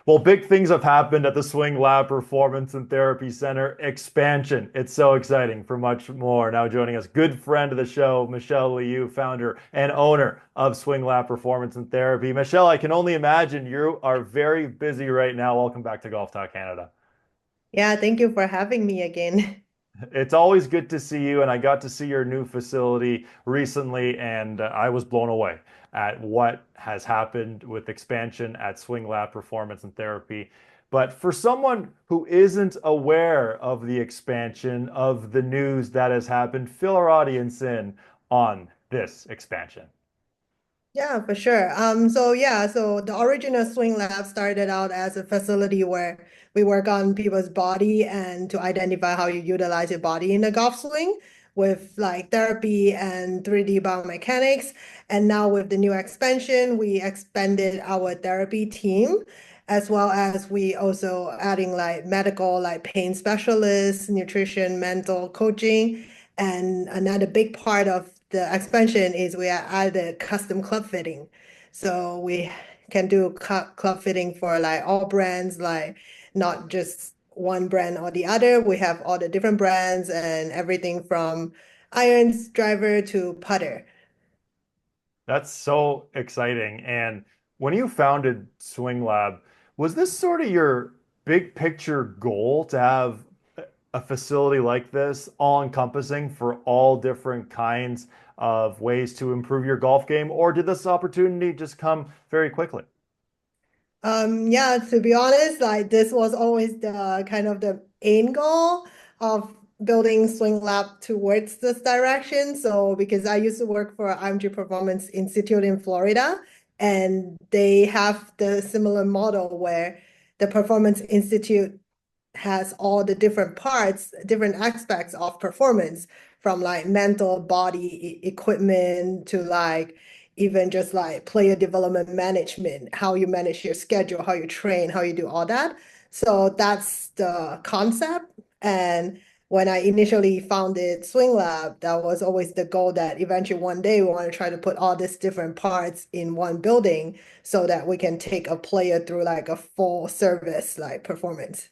Well, big things have happened at the Swing Lab Performance and Therapy Center expansion. It's so exciting for much more. Now joining us, good friend of the show, Michelle Liu, founder and owner of Swing Lab Performance and Therapy. Michelle, I can only imagine you are very busy right now. Welcome back to Golf Talk Canada. Yeah, thank you for having me again. It's always good to see you, and I got to see your new facility recently, and I was blown away at what has happened with expansion at Swing Lab Performance and Therapy. But for someone who isn't aware of the expansion, of the news that has happened, fill our audience in on this expansion. Yeah, for sure. So the original Swing Lab started out as a facility where we work on people's body and to identify how you utilize your body in the golf swing with like therapy and 3D biomechanics. And now with the new expansion, we expanded our therapy team, as well as we also adding like medical, like pain specialists, nutrition, mental coaching. And another big part of the expansion is we added custom club fitting. So we can do club fitting for like all brands, like not just one brand or the other. We have all the different brands and everything from irons, driver to putter. That's so exciting. And when you founded Swing Lab, was this sort of your big picture goal to have a facility like this, all encompassing for all different kinds of ways to improve your golf game, or did this opportunity just come very quickly? Yeah, to be honest, like this was always the kind of the end goal of building Swing Lab towards this direction. So because I used to work for IMG Performance Institute in Florida, and they have the similar model where the Performance Institute has all the different parts, different aspects of performance, from like mental, body, equipment to like even just like player development management, how you manage your schedule, how you train, how you do all that. So that's the concept. And when I initially founded Swing Lab, that was always the goal that eventually one day we want to try to put all these different parts in one building so that we can take a player through like a full service like performance.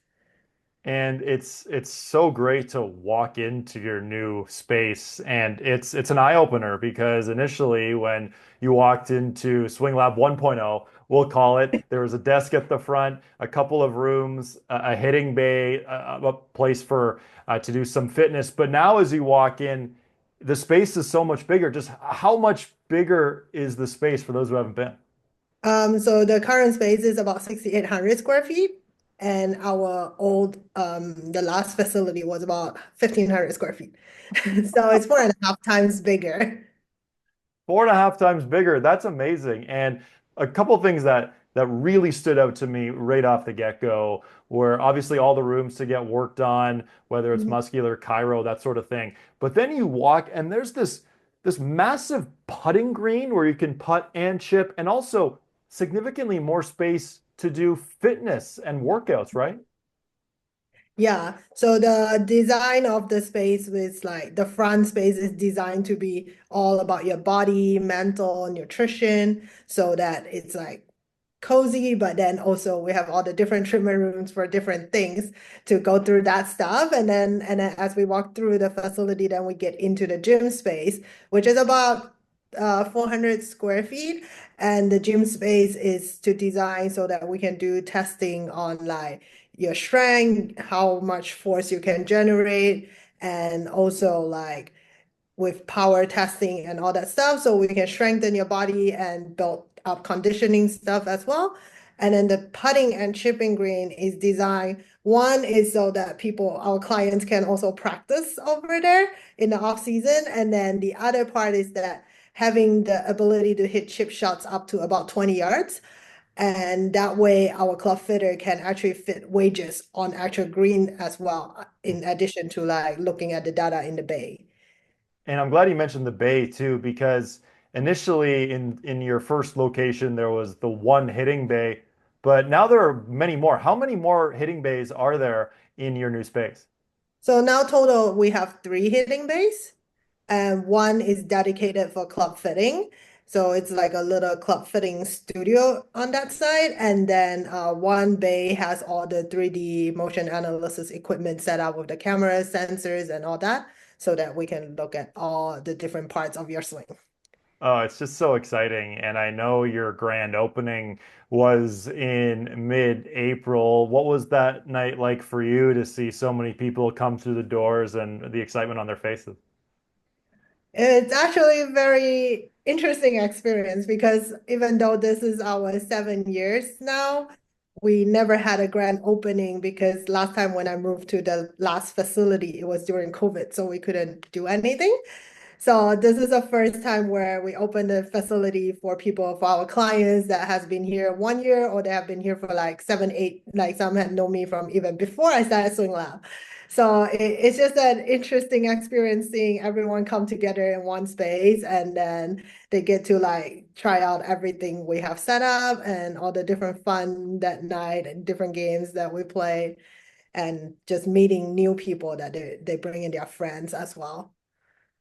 And it's so great to walk into your new space, and it's an eye opener because initially when you walked into Swing Lab 1.0, we'll call it, there was a desk at the front, a couple of rooms, a hitting bay, a place for to do some fitness. But now as you walk in, the space is so much bigger. Just how much bigger is the space for those who haven't been? So the current space is about 6,800 square feet, and our the last facility was about 1,500 square feet. So it's 4.5 times bigger. Four and a half times bigger. That's amazing. And a couple things that really stood out to me right off the get-go were obviously all the rooms to get work done, whether it's Mhm. muscular, chiro, that sort of thing. But then you walk and there's this massive putting green where you can putt and chip, and also significantly more space to do fitness and workouts, right? Yeah, so the design of the space is like the front space is designed to be all about your body, mental, nutrition, so that it's like cozy, but then also we have all the different treatment rooms for different things to go through that stuff. And then as we walk through the facility, then we get into the gym space, which is about 400 square feet. And the gym space is to design so that we can do testing on like your strength, how much force you can generate, and also like with power testing and all that stuff. So we can strengthen your body and build up conditioning stuff as well. And then the putting and chipping green is designed. One is so that people, our clients can also practice over there in the off season. And then the other part is that having the ability to hit chip shots up to about 20 yards. And that way our club fitter can actually fit wedges on actual green as well, in addition to like looking at the data in the bay. And I'm glad you mentioned the bay too, because initially in your first location there was the one hitting bay, but now there are many more. How many more hitting bays are there in your new space? So now total we have three hitting bays, and one is dedicated for club fitting. So it's like a little club fitting studio on that side. And then one bay has all the 3D motion analysis equipment set up with the cameras, sensors, and all that, so that we can look at all the different parts of your swing. Oh, it's just so exciting. And I know your grand opening was in mid-April. What was that night like for you to see so many people come through the doors and the excitement on their faces? It's actually a very interesting experience because even though this is our 7 years now, we never had a grand opening because last time when I moved to the last facility, it was during COVID, so we couldn't do anything. So this is the first time where we open the facility for people, for our clients that has been here 1 year or they have been here for like 7, 8, like some had known me from even before I started Swing Lab. So it's just an interesting experience seeing everyone come together in one space and then they get to like try out everything we have set up and all the different fun that night and different games that we play and just meeting new people that they bring in their friends as well.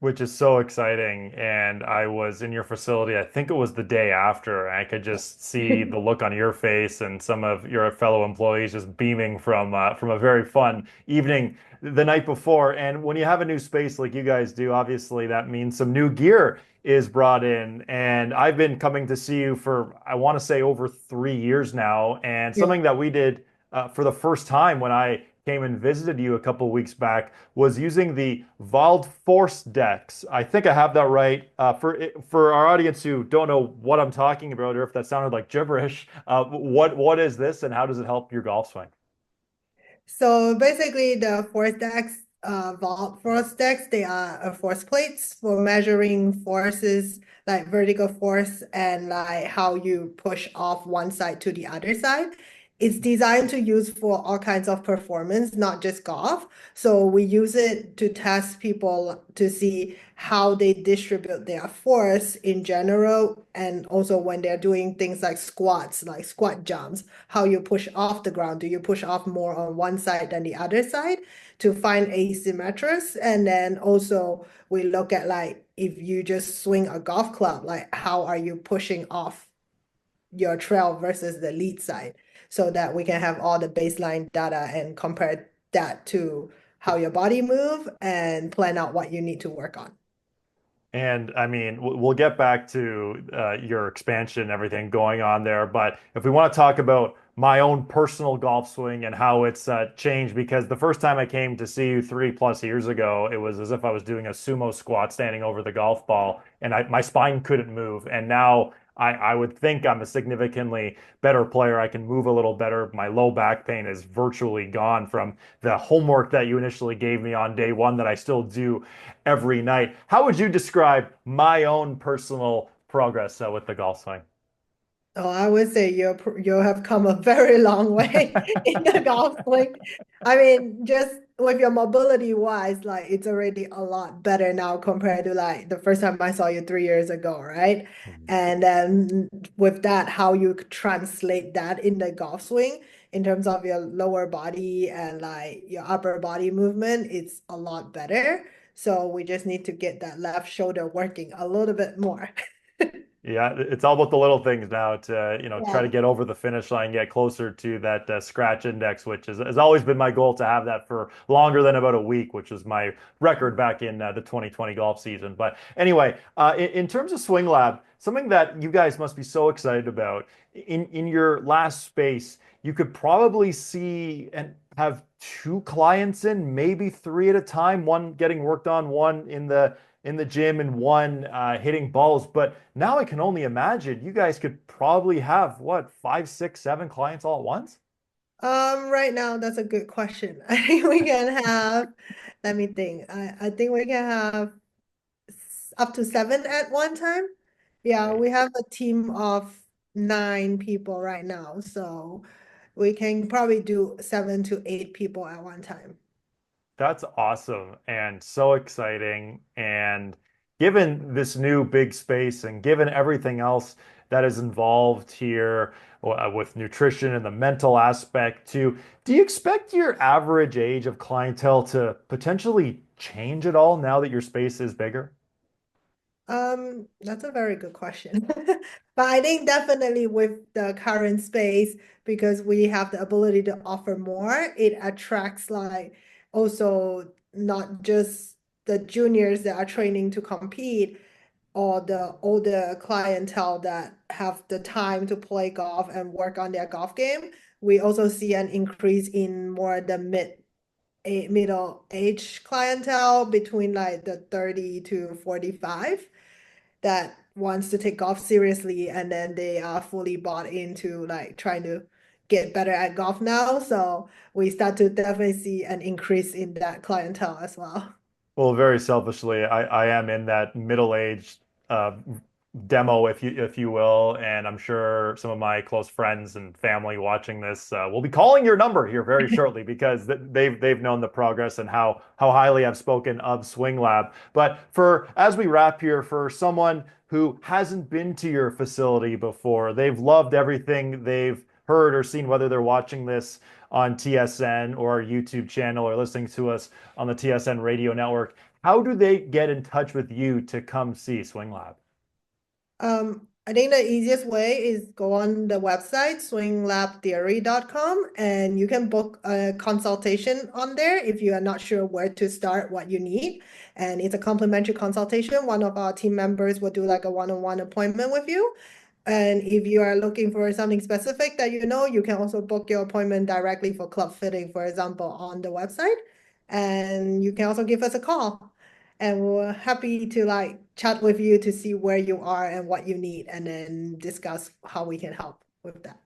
Which is so exciting. And I was in your facility, I think it was the day after. I could just see the look on your face and some of your fellow employees just beaming from a very fun evening the night before. And when you have a new space like you guys do, obviously that means some new gear is brought in. And I've been coming to see you for, I want to say, over 3 years now. And Yeah. something that we did for the first time when I came and visited you a couple weeks back was using the Vald Force decks. I think I have that right. For our audience who don't know what I'm talking about, or if that sounded like gibberish, what is this, and how does it help your golf swing? So basically the force decks, vault force decks, they are force plates for measuring forces like vertical force and like how you push off one side to the other side. It's designed to use for all kinds of performance, not just golf. So we use it to test people to see how they distribute their force in general, and also when they're doing things like squats, like squat jumps, how you push off the ground. Do you push off more on one side than the other side to find asymmetries? And then also we look at like if you just swing a golf club, like how are you pushing off your trail versus the lead side so that we can have all the baseline data and compare that to how your body move and plan out what you need to work on. And I mean, we'll get back to your expansion and everything going on there. But if we want to talk about my own personal golf swing and how it's changed, because the first time I came to see you 3+ years ago, it was as if I was doing a sumo squat standing over the golf ball, and my spine couldn't move. And now I would think I'm a significantly better player. I can move a little better. My low back pain is virtually gone from the homework that you initially gave me on day one that I still do every night. How would you describe my own personal progress with the golf swing? Oh, I would say you have come a very long way in the golf swing. I mean, just with your mobility wise, like it's already a lot better now compared to like the first time I saw you 3 years ago, right? Mhm. And then with that, how you translate that in the golf swing in terms of your lower body and like your upper body movement, it's a lot better. So we just need to get that left shoulder working a little bit more. Yeah, it's all about the little things now to, try to Yeah. get over the finish line, get closer to that scratch index, which has always been my goal to have that for longer than about a week, which was my record back in the 2020 golf season. But anyway, in terms of Swing Lab, something that you guys must be so excited about in your last space, you could probably see and have two clients in, maybe three at a time, one getting worked on, one in the gym and one hitting balls. But now I can only imagine you guys could probably have what, five, six, seven clients all at once? Right now, that's a good question. I think we can have, let me think. I think we can have up to seven at one time. Yeah, we have a team of 9 people right now, so we can probably do 7 to 8 people at one time. That's awesome and so exciting. And given this new big space and given everything else that is involved here with nutrition and the mental aspect too, do you expect your average age of clientele to potentially change at all now that your space is bigger? That's a very good question. But I think definitely with the current space, because we have the ability to offer more, it attracts like also not just the juniors that are training to compete or the older clientele that have the time to play golf and work on their golf game. We also see an increase in more the middle age clientele between like the 30 to 45 that wants to take golf seriously and then they are fully bought into like trying to get better at golf now. So we start to definitely see an increase in that clientele as well. Well, very selfishly, I am in that middle-aged uh, demo, if you will, and I'm sure some of my close friends and family watching this will be calling your number here very shortly because they've known the progress and how highly I've spoken of Swing Lab. But for as we wrap here, for someone who hasn't been to your facility before, they've loved everything they've heard or seen, whether they're watching this on TSN or our YouTube channel or listening to us on the TSN radio network. How do they get in touch with you to come see Swing Lab? I think the easiest way is go on the website, swinglabtheory.com, and you can book a consultation on there if you are not sure where to start, what you need. And it's a complimentary consultation. One of our team members will do like a one-on-one appointment with you. And if you are looking for something specific that you know, you can also book your appointment directly for club fitting, for example, on the website. And you can also give us a call. And we're happy to like chat with you to see where you are and what you need, and then discuss how we can help with that.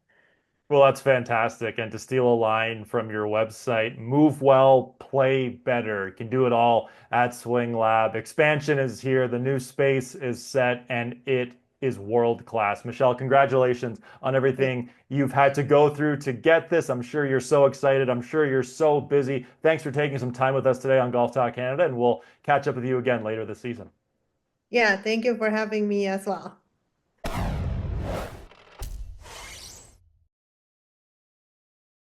Well, that's fantastic. And to steal a line from your website, move well, play better. You can do it all at Swing Lab. Expansion is here, the new space is set, and it is world class. Michelle, congratulations on everything you've had to go through to get this. I'm sure you're so excited. I'm sure you're so busy. Thanks for taking some time with us today on Golf Talk Canada, and we'll catch up with you again later this season. Yeah, thank you for having me as well.